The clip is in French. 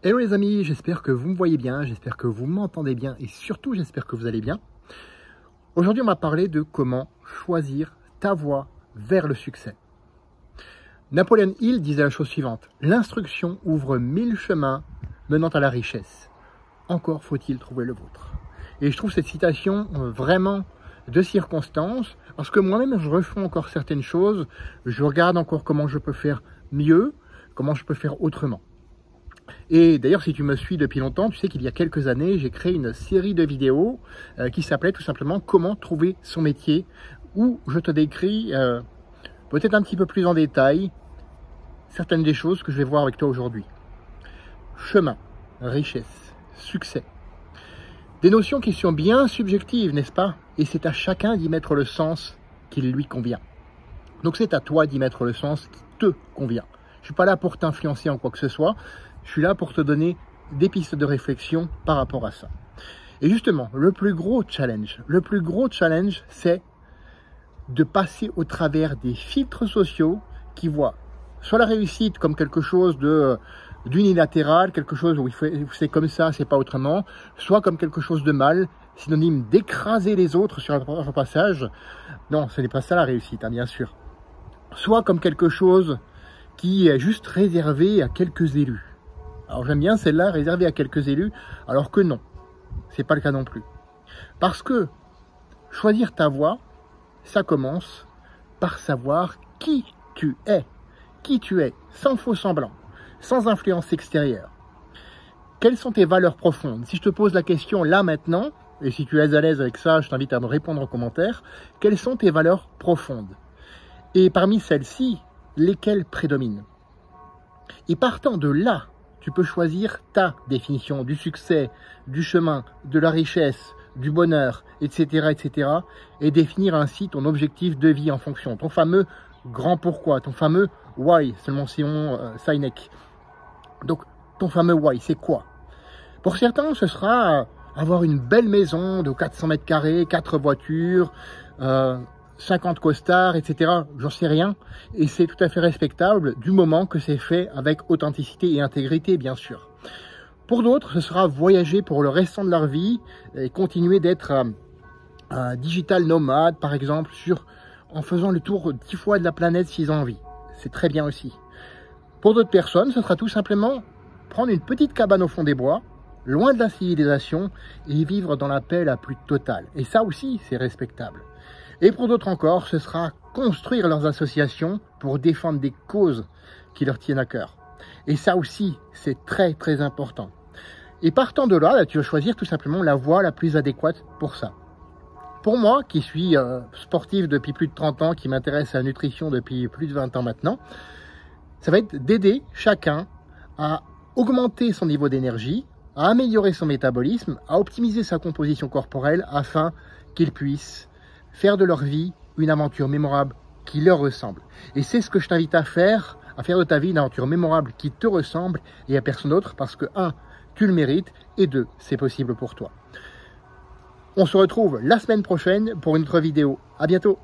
Hello les amis, j'espère que vous me voyez bien, j'espère que vous m'entendez bien et surtout j'espère que vous allez bien. Aujourd'hui on va parler de comment choisir ta voie vers le succès. Napoleon Hill disait la chose suivante: l'instruction ouvre 1000 chemins menant à la richesse. Encore faut-il trouver le vôtre. Et je trouve cette citation vraiment de circonstance, parce que moi-même je refonds encore certaines choses, je regarde encore comment je peux faire mieux, comment je peux faire autrement. Et d'ailleurs, si tu me suis depuis longtemps, tu sais qu'il y a quelques années, j'ai créé une série de vidéos qui s'appelait tout simplement « Comment trouver son métier » où je te décris peut-être un petit peu plus en détail certaines des choses que je vais voir avec toi aujourd'hui. Chemin, richesse, succès. Des notions qui sont bien subjectives, n'est-ce pas? Et c'est à chacun d'y mettre le sens qui lui convient. Donc c'est à toi d'y mettre le sens qui te convient. Je ne suis pas là pour t'influencer en quoi que ce soit. Je suis là pour te donner des pistes de réflexion par rapport à ça. Et justement, le plus gros challenge, c'est de passer au travers des filtres sociaux qui voient soit la réussite comme quelque chose d'unilatéral, quelque chose où c'est comme ça, c'est pas autrement, soit comme quelque chose de mal, synonyme d'écraser les autres sur leur passage. Non, ce n'est pas ça la réussite, hein, bien sûr. Soit comme quelque chose qui est juste réservé à quelques élus. Alors j'aime bien celle-là, réservée à quelques élus, alors que non, c'est pas le cas non plus. Parce que choisir ta voie, ça commence par savoir qui tu es, sans faux semblant, sans influence extérieure. Quelles sont tes valeurs profondes? Si je te pose la question là maintenant, et si tu es à l'aise avec ça, je t'invite à me répondre en commentaire, quelles sont tes valeurs profondes? Et parmi celles-ci, lesquelles prédominent? Et partant de là, tu peux choisir ta définition du succès, du chemin, de la richesse, du bonheur, etc., etc. et définir ainsi ton objectif de vie en fonction. Ton fameux grand pourquoi, ton fameux why, selon Simon Sinek. Donc, ton fameux why, c'est quoi? Pour certains, ce sera avoir une belle maison de 400 mètres carrés, 4 voitures, 50 costards, etc. J'en sais rien. Et c'est tout à fait respectable du moment que c'est fait avec authenticité et intégrité, bien sûr. Pour d'autres, ce sera voyager pour le restant de leur vie et continuer d'être un digital nomade, par exemple, en faisant le tour 10 fois de la planète s'ils ont envie. C'est très bien aussi. Pour d'autres personnes, ce sera tout simplement prendre une petite cabane au fond des bois, loin de la civilisation, et vivre dans la paix la plus totale. Et ça aussi, c'est respectable. Et pour d'autres encore, ce sera construire leurs associations pour défendre des causes qui leur tiennent à cœur. Et ça aussi, c'est très très important. Et partant de là, tu vas choisir tout simplement la voie la plus adéquate pour ça. Pour moi, qui suis sportif depuis plus de 30 ans, qui m'intéresse à la nutrition depuis plus de 20 ans maintenant, ça va être d'aider chacun à augmenter son niveau d'énergie, à améliorer son métabolisme, à optimiser sa composition corporelle afin qu'il puisse faire de leur vie une aventure mémorable qui leur ressemble. Et c'est ce que je t'invite à faire de ta vie une aventure mémorable qui te ressemble et à personne d'autre, parce que 1, tu le mérites, et 2, c'est possible pour toi. On se retrouve la semaine prochaine pour une autre vidéo. À bientôt.